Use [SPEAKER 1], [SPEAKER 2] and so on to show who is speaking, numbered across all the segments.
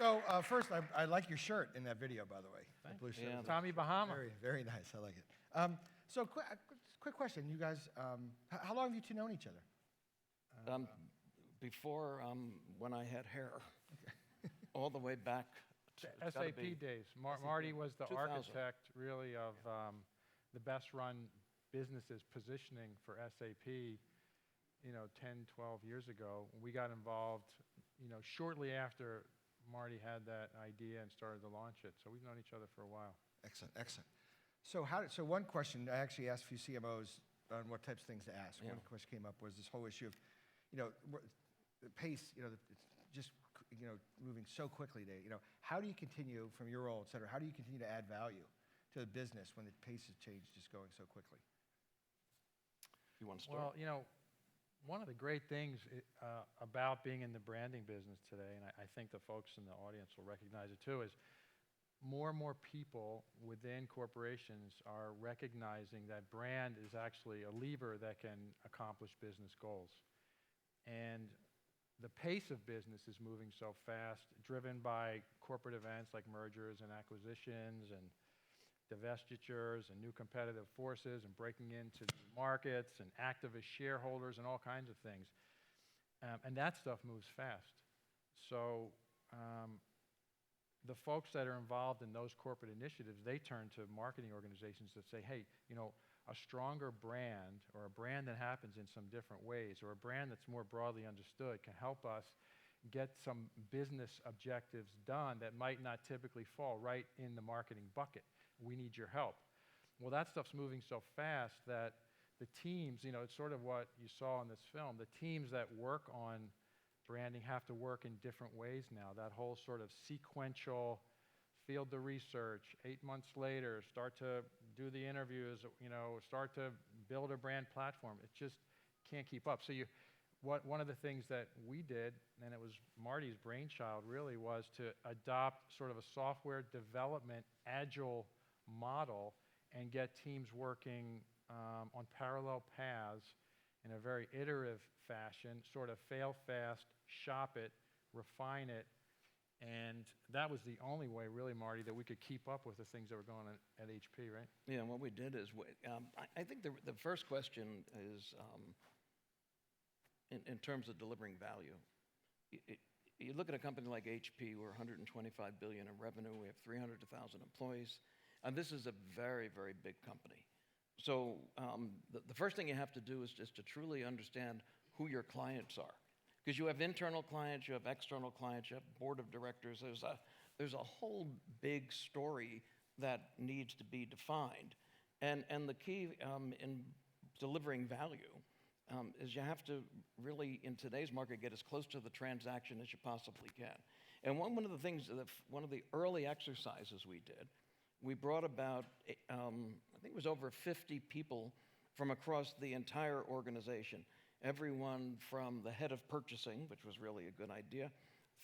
[SPEAKER 1] So first, I like your shirt in that video, by the way. The blue shirt.
[SPEAKER 2] Yeah,
[SPEAKER 3] Tommy Bahama.
[SPEAKER 1] Very, very nice. I like it. So quick question. You guys, how long have you two known each other?
[SPEAKER 2] Before, when I had hair, all the way back to it's gotta
[SPEAKER 3] SAP
[SPEAKER 2] be
[SPEAKER 3] days. Marty was the
[SPEAKER 2] 2000.
[SPEAKER 3] architect, really, of the best-run businesses positioning for SAP, 10, 12 years ago. We got involved, shortly after Marty had that idea and started to launch it. So we've known each other for a while.
[SPEAKER 1] Excellent, excellent. So so one question, I actually asked a few CMOs on what types of things to ask.
[SPEAKER 2] Yeah.
[SPEAKER 1] One question came up was this whole issue of, the pace, it's just, moving so quickly today. How do you continue from your role, et cetera, how do you continue to add value to the business when the pace of change is just going so quickly?
[SPEAKER 2] You want to start?
[SPEAKER 3] Well, one of the great things about being in the branding business today, and I think the folks in the audience will recognize it too, is more and more people within corporations are recognizing that brand is actually a lever that can accomplish business goals. And the pace of business is moving so fast, driven by corporate events like mergers and acquisitions and divestitures and new competitive forces and breaking into new markets and activist shareholders and all kinds of things. And that stuff moves fast. So the folks that are involved in those corporate initiatives, they turn to marketing organizations that say, hey, a stronger brand or a brand that happens in some different ways or a brand that's more broadly understood can help us get some business objectives done that might not typically fall right in the marketing bucket. We need your help. Well, that stuff's moving so fast that the teams, it's sort of what you saw in this film, the teams that work on branding have to work in different ways now. That whole sort of sequential field the research, 8 months later, start to do the interviews, start to build a brand platform. It just can't keep up. So one of the things that we did, and it was Marty's brainchild really, was to adopt sort of a software development agile model and get teams working on parallel paths in a very iterative fashion, sort of fail fast, shop it, refine it. And that was the only way, really, Marty, that we could keep up with the things that were going on at HP, right?
[SPEAKER 2] Yeah, and what we did is, I think the first question is, in terms of delivering value, you look at a company like HP, we're $125 billion in revenue, we have 300,000 employees, and this is a very, very big company. So the first thing you have to do is just to truly understand who your clients are. Because you have internal clients, you have external clients, you have board of directors. There's a whole big story that needs to be defined. And the key in delivering value is you have to really, in today's market, get as close to the transaction as you possibly can. And one of the things, one of the early exercises we did, we brought about, I think it was over 50 people from across the entire organization. Everyone from the head of purchasing, which was really a good idea,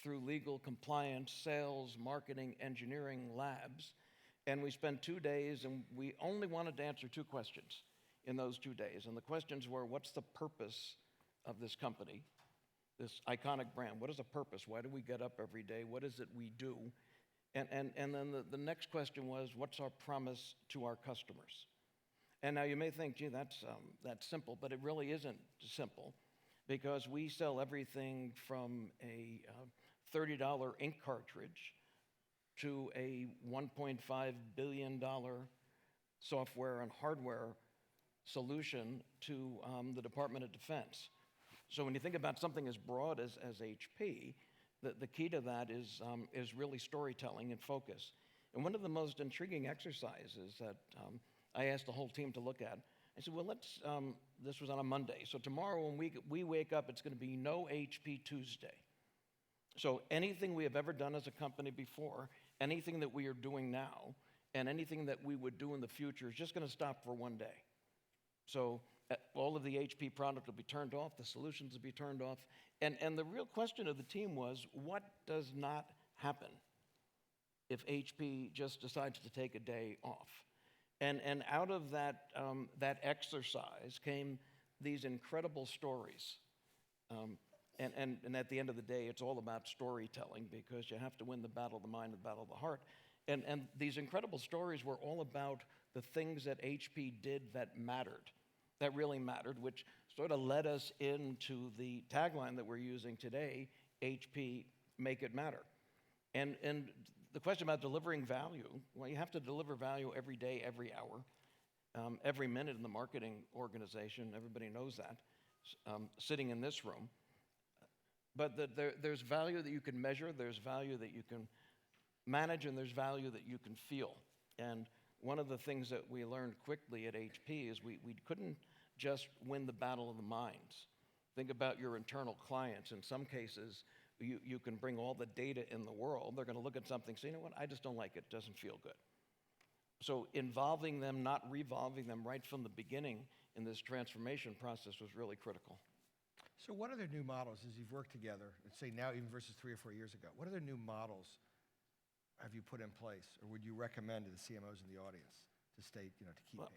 [SPEAKER 2] through legal, compliance, sales, marketing, engineering, labs. And we spent 2 days, and we only wanted to answer 2 questions in those 2 days. And the questions were, what's the purpose of this company, this iconic brand? What is the purpose? Why do we get up every day? What is it we do? And then the next question was, what's our promise to our customers? And now you may think, gee, that's simple, but it really isn't simple, because we sell everything from a $30 ink cartridge to a $1.5 billion software and hardware solution to the Department of Defense. So when you think about something as broad as HP, the key to that is really storytelling and focus. And one of the most intriguing exercises that I asked the whole team to look at, I said, well, this was on a Monday. So tomorrow when we wake up, it's going to be no HP Tuesday. So anything we have ever done as a company before, anything that we are doing now, and anything that we would do in the future is just going to stop for one day. So all of the HP product will be turned off, the solutions will be turned off. And the real question of the team was, what does not happen if HP just decides to take a day off? And out of that exercise came these incredible stories. And at the end of the day, it's all about storytelling, because you have to win the battle of the mind, the battle of the heart. And these incredible stories were all about the things that HP did that mattered, that really mattered, which sort of led us into the tagline that we're using today, HP, Make It Matter. And the question about delivering value, well, you have to deliver value every day, every hour, every minute in the marketing organization. Everybody knows that, sitting in this room. But there's value that you can measure, there's value that you can manage, and there's value that you can feel. And one of the things that we learned quickly at HP is we couldn't just win the battle of the minds. Think about your internal clients. In some cases, you can bring all the data in the world. They're going to look at something and say, you know what, I just don't like it. It doesn't feel good. So involving them, not revolving them right from the beginning in this transformation process was really critical.
[SPEAKER 1] So what other new models, as you've worked together, let's say now even versus 3 or 4 years ago, what other new models have you put in place, or would you recommend to the CMOs in the audience to stay, to keep pace?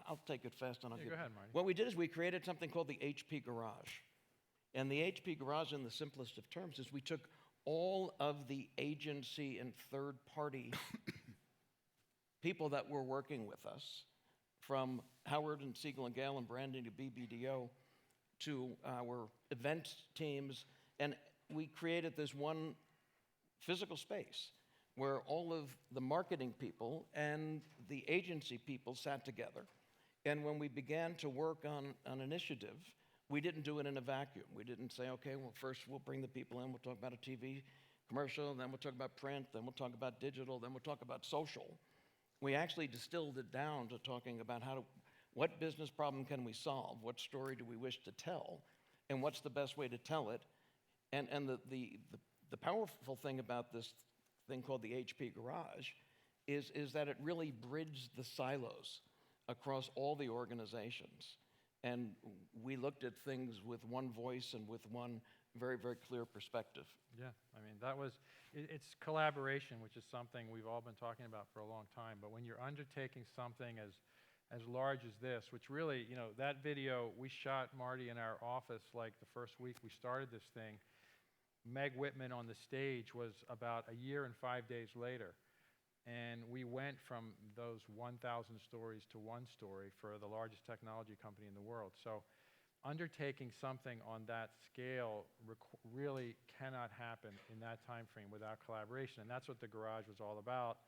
[SPEAKER 2] I'll take it fast and I'll
[SPEAKER 3] Yeah,
[SPEAKER 2] give
[SPEAKER 3] go ahead, Marty.
[SPEAKER 2] What we did is we created something called the HP Garage. And the HP Garage, in the simplest of terms, is we took all of the agency and third-party people that were working with us, from Howard and Siegel+Gale and branding to BBDO, to our event teams, and we created this one physical space where all of the marketing people and the agency people sat together. And when we began to work on an initiative, we didn't do it in a vacuum. We didn't say, okay, well, first we'll bring the people in, we'll talk about a TV commercial, then we'll talk about print, then we'll talk about digital, then we'll talk about social. We actually distilled it down to talking about what business problem can we solve, what story do we wish to tell, and what's the best way to tell it. And the powerful thing about this thing called the HP Garage is that it really bridged the silos across all the organizations. And we looked at things with one voice and with one very, very clear perspective.
[SPEAKER 3] Yeah, I mean, it's collaboration, which is something we've all been talking about for a long time. But when you're undertaking something as large as this, which really, that video, we shot Marty in our office like the first week we started this thing. Meg Whitman on the stage was about a year and 5 days later. And we went from those 1,000 stories to one story for the largest technology company in the world. So undertaking something on that scale really cannot happen in that time frame without collaboration. And that's what the Garage was all about,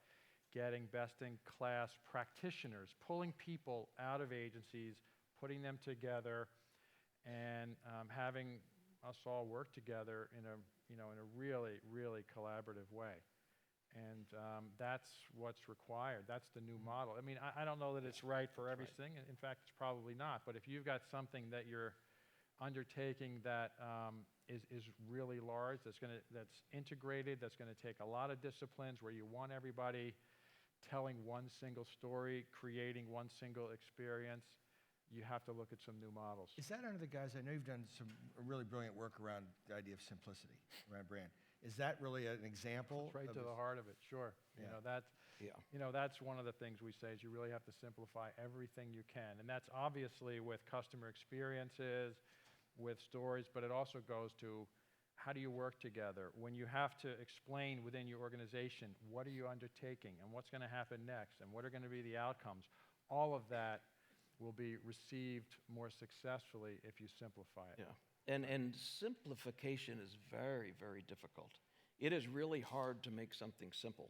[SPEAKER 3] getting best-in-class practitioners, pulling people out of agencies, putting them together, and having us all work together in a really, really collaborative way. And that's what's required. That's the new model. I mean, I don't know that it's right for everything. In fact, it's probably not. But if you've got something that you're undertaking that is really large, that's integrated, that's going to take a lot of disciplines, where you want everybody telling one single story, creating one single experience, you have to look at some new models.
[SPEAKER 1] Is that under the guise, I know you've done some really brilliant work around the idea of simplicity around brand. Is that really an example?
[SPEAKER 3] It's right to the heart of it, sure.
[SPEAKER 1] Yeah.
[SPEAKER 3] That's one of the things we say is you really have to simplify everything you can. And that's obviously with customer experiences, with stories, but it also goes to how do you work together? When you have to explain within your organization, what are you undertaking and what's going to happen next and what are going to be the outcomes? All of that will be received more successfully if you simplify it.
[SPEAKER 2] Yeah. And simplification is very, very difficult. It is really hard to make something simple.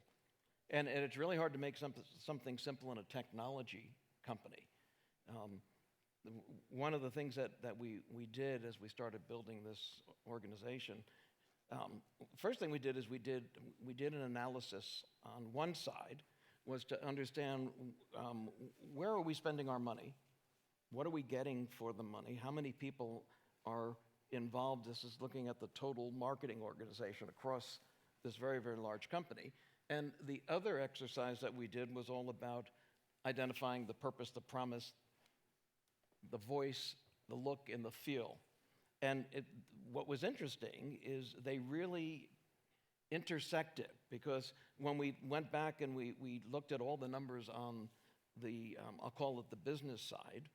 [SPEAKER 2] And it's really hard to make something simple in a technology company. One of the things that we did as we started building this organization, first thing we did is we did an analysis on one side, was to understand where are we spending our money? What are we getting for the money? How many people are involved? This is looking at the total marketing organization across this very, very large company. And the other exercise that we did was all about identifying the purpose, the promise, the voice, the look, and the feel. And what was interesting is they really intersected, because when we went back and we looked at all the numbers on the, I'll call it the business side,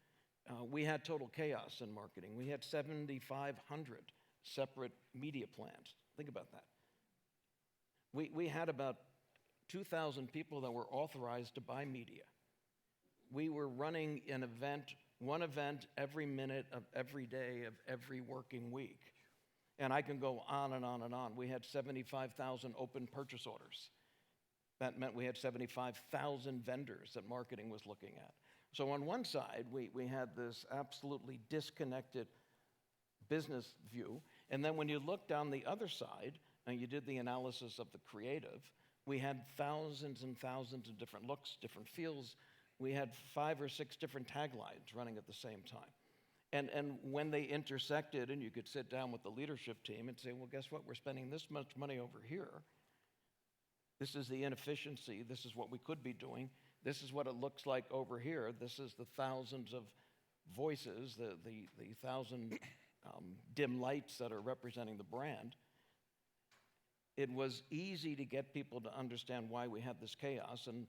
[SPEAKER 2] we had total chaos in marketing. We had 7,500 separate media plans. Think about that. We had about 2,000 people that were authorized to buy media. We were running one event every minute of every day of every working week. And I can go on and on and on. We had 75,000 open purchase orders. That meant we had 75,000 vendors that marketing was looking at. So on one side, we had this absolutely disconnected business view. And then when you look down the other side, and you did the analysis of the creative, we had thousands and thousands of different looks, different feels. We had 5 or 6 different taglines running at the same time. And when they intersected, and you could sit down with the leadership team and say, well, guess what? We're spending this much money over here. This is the inefficiency. This is what we could be doing. This is what it looks like over here. This is the thousands of voices, the 1,000 dim lights that are representing the brand. It was easy to get people to understand why we had this chaos. And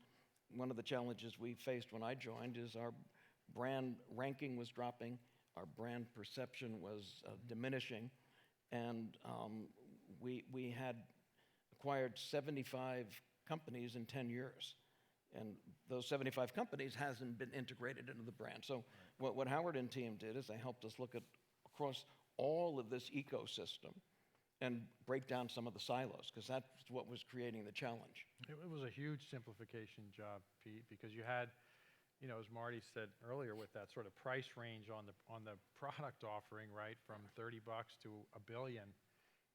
[SPEAKER 2] one of the challenges we faced when I joined is our brand ranking was dropping. Our brand perception was diminishing. And we had acquired 75 companies in 10 years. And those 75 companies hasn't been integrated into the brand. So what Howard and team did is they helped us look at across all of this ecosystem and break down some of the silos, because that's what was creating the challenge.
[SPEAKER 3] It was a huge simplification job, Pete, because you had, as Marty said earlier, with that sort of price range on the product offering, right, from $30 to $1 billion,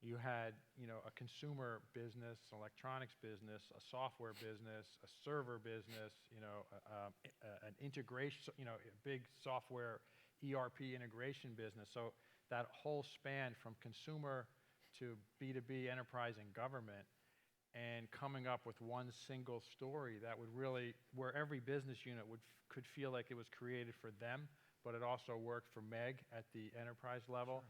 [SPEAKER 3] you had, a consumer business, electronics business, a software business, a server business, an integration, a big software ERP integration business. So that whole span from consumer to B2B, enterprise, and government, and coming up with one single story that would really, where every business unit could feel like it was created for them, but it also worked for Meg at the enterprise level.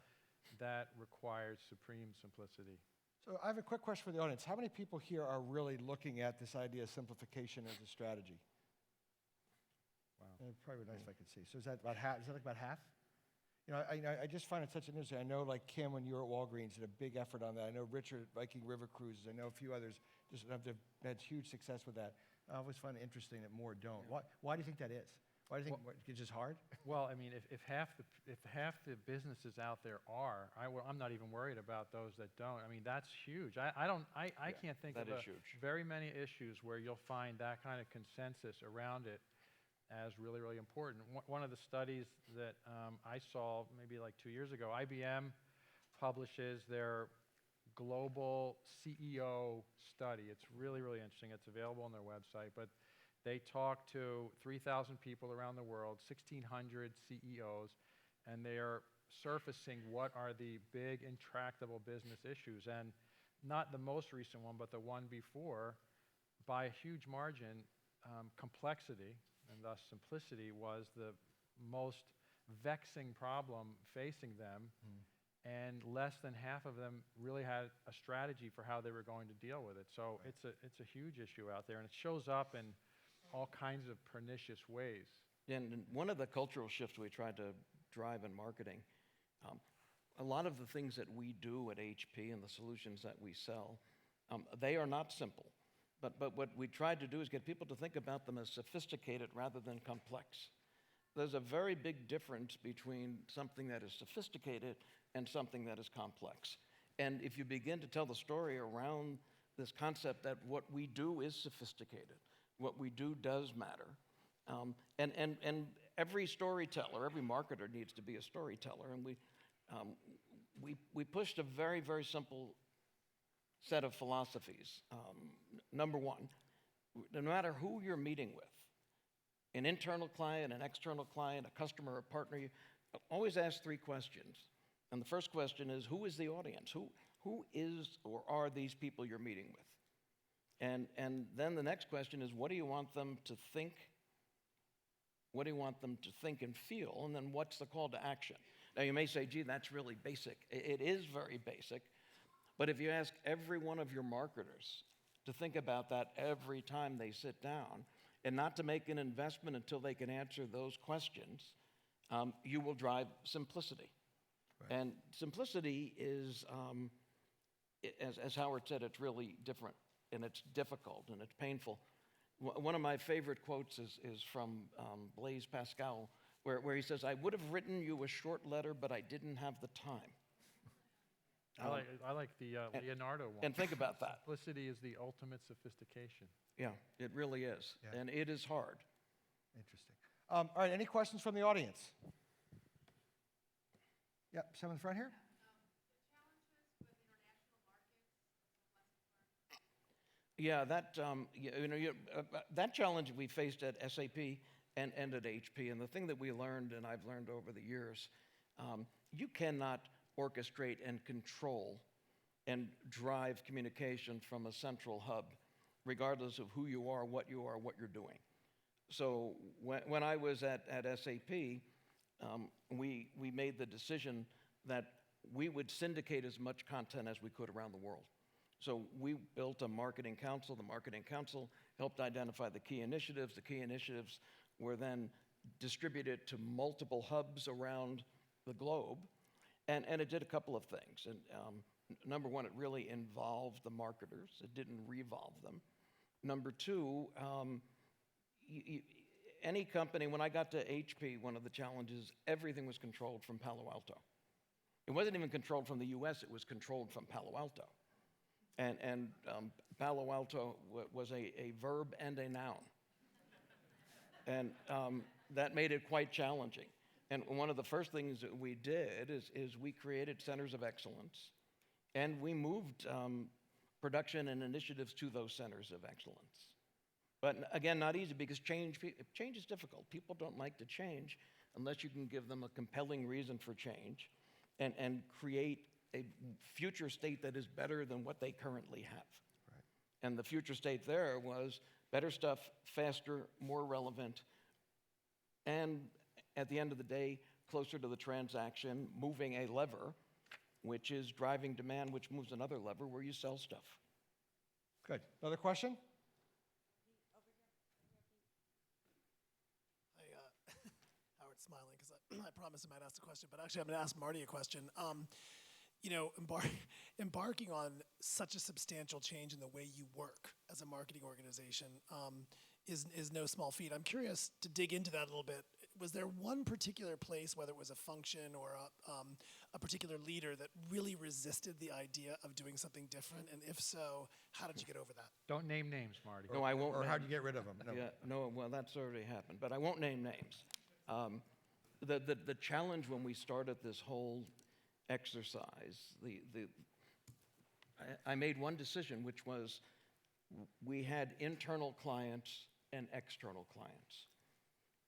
[SPEAKER 3] Sure. That required supreme simplicity.
[SPEAKER 1] So I have a quick question for the audience. How many people here are really looking at this idea of simplification as a strategy?
[SPEAKER 3] Wow.
[SPEAKER 1] It'd probably be nice if I could see. So is that about half? Is that like about half? I just find it such an interesting. I know, like Kim, when you were at Walgreens, did a big effort on that. I know Richard at Viking River Cruises. I know a few others just have had huge success with that. I always find it interesting that more don't.
[SPEAKER 3] Yeah.
[SPEAKER 1] Why do you think that is? Why do you think it's just hard?
[SPEAKER 3] Well, I mean, if half the businesses out there are, I'm not even worried about those that don't. I mean, that's huge. I can't think of very many issues where you'll find that kind of consensus around it as really, really important. One of the studies that I saw maybe like 2 years ago, IBM publishes their global CEO study. It's really, really interesting. It's available on their website, but they talk to 3,000 people around the world, 1,600 CEOs, and they are surfacing what are the big intractable business issues. And not the most recent one, but the one before, by a huge margin, complexity, and thus simplicity, was the most vexing problem facing them. And less than half of them really had a strategy for how they were going to deal with it. So it's a huge issue out there, and it shows up in all kinds of pernicious ways.
[SPEAKER 2] And one of the cultural shifts we tried to drive in marketing, a lot of the things that we do at HP and the solutions that we sell, they are not simple. But what we tried to do is get people to think about them as sophisticated rather than complex. There's a very big difference between something that is sophisticated and something that is complex. And if you begin to tell the story around this concept that what we do is sophisticated, what we do does matter, and every storyteller, every marketer needs to be a storyteller, and we pushed a very, very simple set of philosophies. Number one, no matter who you're meeting with, an internal client, an external client, a customer, a partner, you always ask 3 questions. And the first question is, who is the audience? Who is or are these people you're meeting with? And then the next question is, what do you want them to think? What do you want them to think and feel? And then what's the call to action? Now you may say, gee, that's really basic. It is very basic. But if you ask every one of your marketers to think about that every time they sit down, and not to make an investment until they can answer those questions, you will drive simplicity.
[SPEAKER 1] Right.
[SPEAKER 2] And simplicity is, as Howard said, it's really different, and it's difficult, and it's painful. One of my favorite quotes is from Blaise Pascal, where he says, "I would have written you a short letter, but I didn't have the time."
[SPEAKER 3] I like the Leonardo one.
[SPEAKER 2] And think about that.
[SPEAKER 3] Simplicity is the ultimate sophistication.
[SPEAKER 2] Yeah, it really is,
[SPEAKER 1] Yeah.
[SPEAKER 2] and it is hard.
[SPEAKER 1] Interesting. All right, any questions from the audience? Yep, someone in the front here?
[SPEAKER 2] Yeah, that challenge we faced at SAP and at HP, and the thing that we learned, and I've learned over the years, you cannot orchestrate and control and drive communication from a central hub, regardless of who you are, what you're doing. So when I was at SAP, we made the decision that we would syndicate as much content as we could around the world. So we built a marketing council. The marketing council helped identify the key initiatives. The key initiatives were then distributed to multiple hubs around the globe. And it did a couple of things. And number one, it really involved the marketers. It didn't revolve them. Number two, any company, when I got to HP, one of the challenges, everything was controlled from Palo Alto. It wasn't even controlled from the US, it was controlled from Palo Alto. And Palo Alto was a verb and a noun. And that made it quite challenging. And one of the first things that we did is we created centers of excellence, and we moved production and initiatives to those centers of excellence. But again, not easy, because change is difficult. People don't like to change unless you can give them a compelling reason for change and create a future state that is better than what they currently have.
[SPEAKER 1] Right.
[SPEAKER 2] And the future state there was better stuff, faster, more relevant, and at the end of the day, closer to the transaction, moving a lever, which is driving demand, which moves another lever where you sell stuff.
[SPEAKER 1] Good. Another question?
[SPEAKER 4] Howard's smiling because I promised I might ask a question, but actually I'm going to ask Marty a question. Embarking on such a substantial change in the way you work as a marketing organization is no small feat. I'm curious to dig into that a little bit. Was there one particular place, whether it was a function or a particular leader, that really resisted the idea of doing something different? And if so, how did you get over that?
[SPEAKER 3] Don't name names, Marty.
[SPEAKER 2] No, I won't.
[SPEAKER 1] Or how'd you get rid of them? No.
[SPEAKER 2] Yeah, no, well, that's already happened, but I won't name names. The challenge when we started this whole exercise, I made one decision, which was we had internal clients and external clients.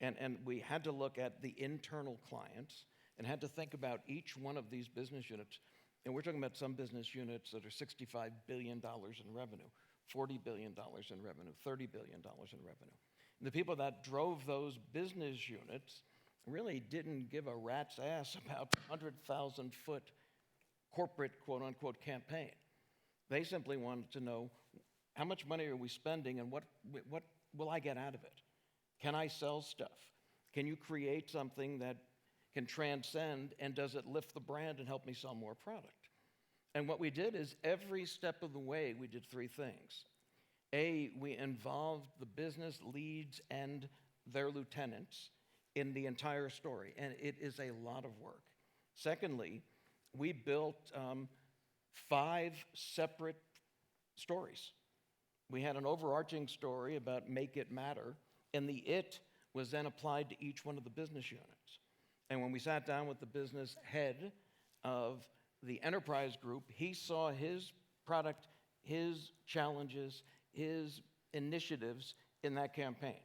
[SPEAKER 2] And we had to look at the internal clients and had to think about each one of these business units. And we're talking about some business units that are $65 billion in revenue, $40 billion in revenue, $30 billion in revenue. And the people that drove those business units really didn't give a rat's ass about 100,000-foot corporate, quote-unquote, campaign. They simply wanted to know, how much money are we spending and what will I get out of it? Can I sell stuff? Can you create something that can transcend, and does it lift the brand and help me sell more product? And what we did is every step of the way, we did three things. A, we involved the business leads and their lieutenants in the entire story, and it is a lot of work. Secondly, we built 5 separate stories. We had an overarching story about make it matter, and the it was then applied to each one of the business units. And when we sat down with the business head of the enterprise group, he saw his product, his challenges, his initiatives in that campaign.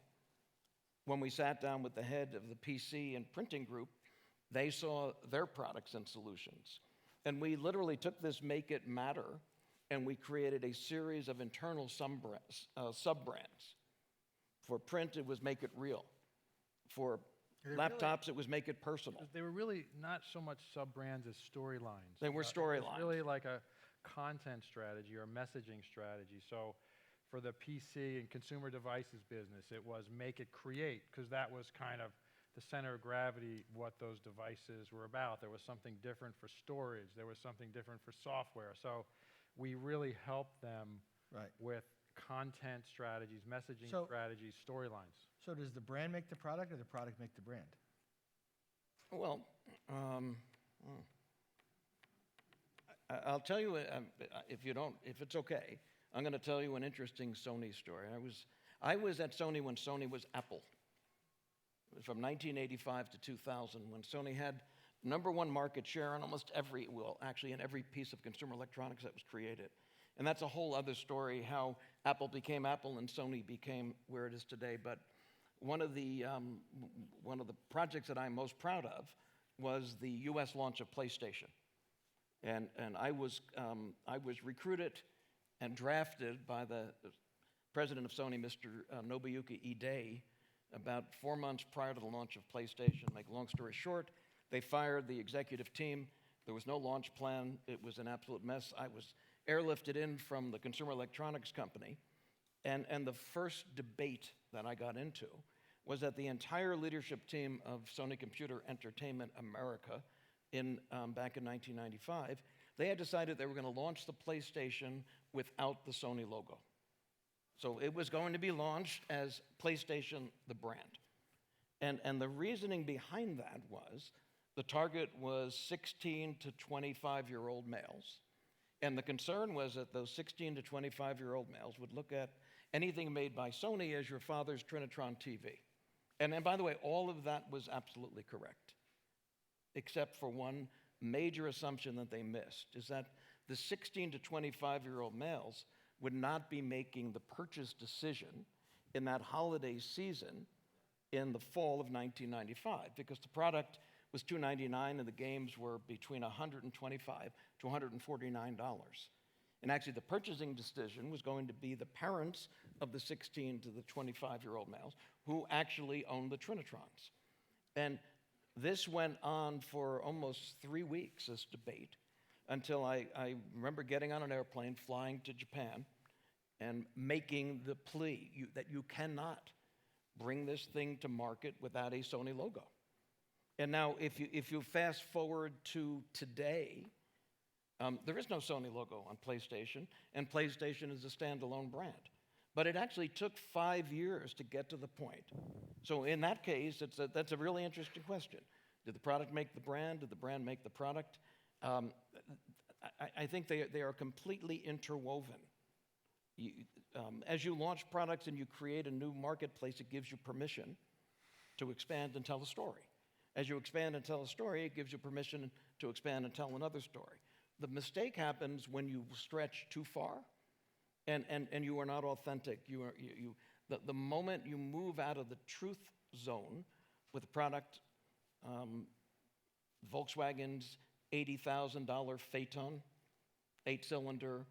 [SPEAKER 2] When we sat down with the head of the PC and printing group, they saw their products and solutions. And we literally took this make it matter, and we created a series of internal sub-brands. For print, it was make it real. For laptops, it was make it personal.
[SPEAKER 3] They were really not so much sub-brands as storylines.
[SPEAKER 2] They were
[SPEAKER 3] It
[SPEAKER 2] storylines.
[SPEAKER 3] was really like a content strategy or messaging strategy. So for the PC and consumer devices business, it was make it create, because that was kind of the center of gravity, what those devices were about. There was something different for storage. There was something different for software. So we really helped them
[SPEAKER 1] Right.
[SPEAKER 3] with content strategies, messaging
[SPEAKER 1] So-
[SPEAKER 3] strategies, storylines.
[SPEAKER 1] So does the brand make the product or the product make the brand?
[SPEAKER 2] Well, I'll tell you, if it's okay, I'm going to tell you an interesting Sony story. I was at Sony when Sony was Apple. It was from 1985 to 2000, when Sony had #1 market share on almost in every piece of consumer electronics that was created. And that's a whole other story, how Apple became Apple and Sony became where it is today. But one of the projects that I'm most proud of was the U.S. launch of PlayStation. And I was recruited and drafted by the president of Sony, Mr. Nobuyuki Ide, about 4 months prior to the launch of PlayStation. Make a long story short, they fired the executive team. There was no launch plan. It was an absolute mess. I was airlifted in from the consumer electronics company. And the first debate that I got into was that the entire leadership team of Sony Computer Entertainment America back in 1995, they had decided they were going to launch the PlayStation without the Sony logo. So it was going to be launched as PlayStation, the brand. And the reasoning behind that was the target was 16 to 25-year-old males. And the concern was that those 16 to 25-year-old males would look at anything made by Sony as your father's Trinitron TV. And by the way, all of that was absolutely correct, except for one major assumption that they missed, is that the 16 to 25-year-old males would not be making the purchase decision in that holiday season in the fall of 1995, because the product was $299 and the games were between $125 to $149. And actually the purchasing decision was going to be the parents of the 16 to the 25-year-old males who actually owned the Trinitrons. And this went on for almost 3 weeks, this debate, until I remember getting on an airplane, flying to Japan, and making the plea that you cannot bring this thing to market without a Sony logo. And now, if you fast forward to today, there is no Sony logo on PlayStation, and PlayStation is a standalone brand. But it actually took 5 years to get to the point. So in that case, that's a really interesting question. Did the product make the brand? Did the brand make the product? I think they are completely interwoven. As you launch products and you create a new marketplace, it gives you permission to expand and tell a story. As you expand and tell a story, it gives you permission to expand and tell another story. The mistake happens when you stretch too far and you are not authentic. The moment you move out of the truth zone with a product, Volkswagen's $80,000 Phaeton, 8-cylinder,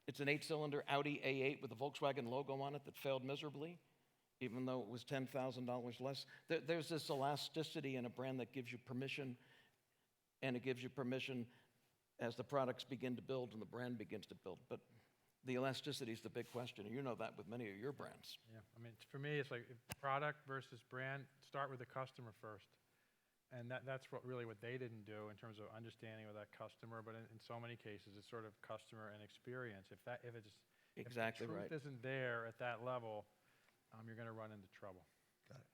[SPEAKER 2] it's an 8-cylinder Audi A8 with a Volkswagen logo on it that failed miserably, even though it was $10,000 less. There's this elasticity in a brand that gives you permission, and it gives you permission as the products begin to build and the brand begins to build. But the elasticity is the big question, and you know that with many of your brands.
[SPEAKER 3] Yeah, I mean, for me, it's like product versus brand. Start with the customer first, and that's what they didn't do in terms of understanding of that customer. But in so many cases, it's sort of customer and experience. If the truth isn't there at that level, you're going to run into trouble.
[SPEAKER 1] Got it.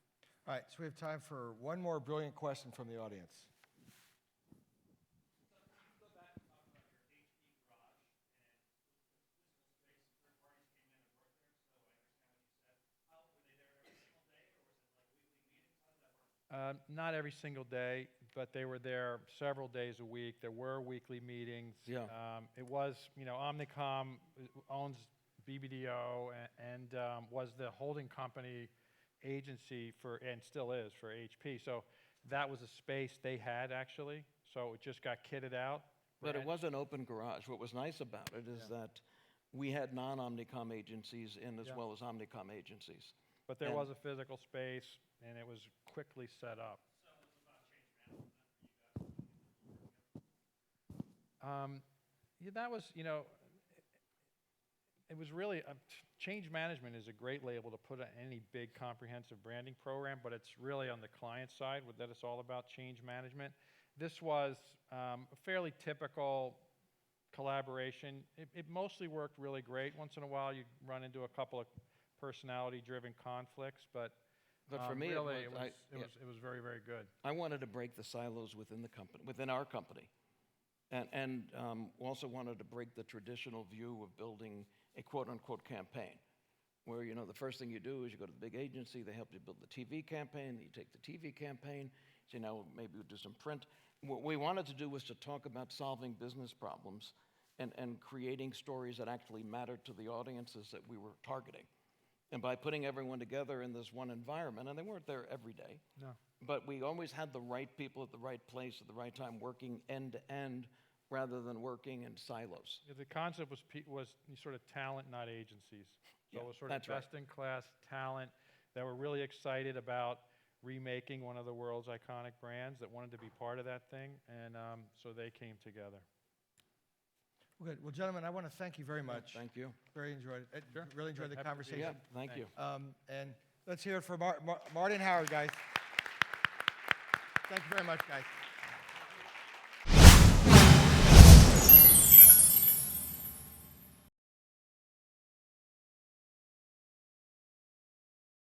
[SPEAKER 1] All right, so we have time for one more brilliant question from the audience.
[SPEAKER 3] Not every single day, but they were there several days a week. There were weekly meetings.
[SPEAKER 2] Yeah.
[SPEAKER 3] It was, Omnicom owns BBDO and was the holding company agency and still is for HP. So that was a space they had actually. So it just got kitted out.
[SPEAKER 2] But it was an open garage. What was nice about it is that we had non-Omnicom agencies in as well as Omnicom agencies.
[SPEAKER 3] But there was a physical space, and it was quickly set up.
[SPEAKER 5] So was the product changed around for you guys?
[SPEAKER 3] Yeah, that was, it was really, change management is a great label to put on any big comprehensive branding program, but it's really on the client side that it's all about change management. This was a fairly typical collaboration. It mostly worked really great. Once in a while, you run into a couple of personality-driven conflicts, but
[SPEAKER 2] For me,
[SPEAKER 3] really,
[SPEAKER 2] it
[SPEAKER 3] it was very, very good.
[SPEAKER 2] I wanted to break the silos within the company, within our company, and also wanted to break the traditional view of building a quote-unquote campaign, where the first thing you do is you go to the big agency, they help you build the TV campaign, you take the TV campaign, say now maybe we'll do some print. What we wanted to do was to talk about solving business problems and creating stories that actually mattered to the audiences that we were targeting. And by putting everyone together in this one environment, and they weren't there every day,
[SPEAKER 3] No.
[SPEAKER 2] but we always had the right people at the right place at the right time, working end to end rather than working in silos.
[SPEAKER 3] Yeah, the concept was sort of talent, not agencies. So
[SPEAKER 2] Yeah,
[SPEAKER 3] it was sort of
[SPEAKER 2] that's right.
[SPEAKER 3] best-in-class talent that were really excited about remaking one of the world's iconic brands, that wanted to be part of that thing, and so they came together.
[SPEAKER 1] Well, good. Well, gentlemen, I want to thank you very much.
[SPEAKER 2] Thank you.
[SPEAKER 1] Very enjoyed it.
[SPEAKER 3] Sure.
[SPEAKER 1] Really enjoyed the
[SPEAKER 3] Happy to be
[SPEAKER 1] conversation.
[SPEAKER 3] here.
[SPEAKER 2] Yeah, thank you.
[SPEAKER 1] And let's hear it for Marty and Howard, guys. Thank you very much, guys.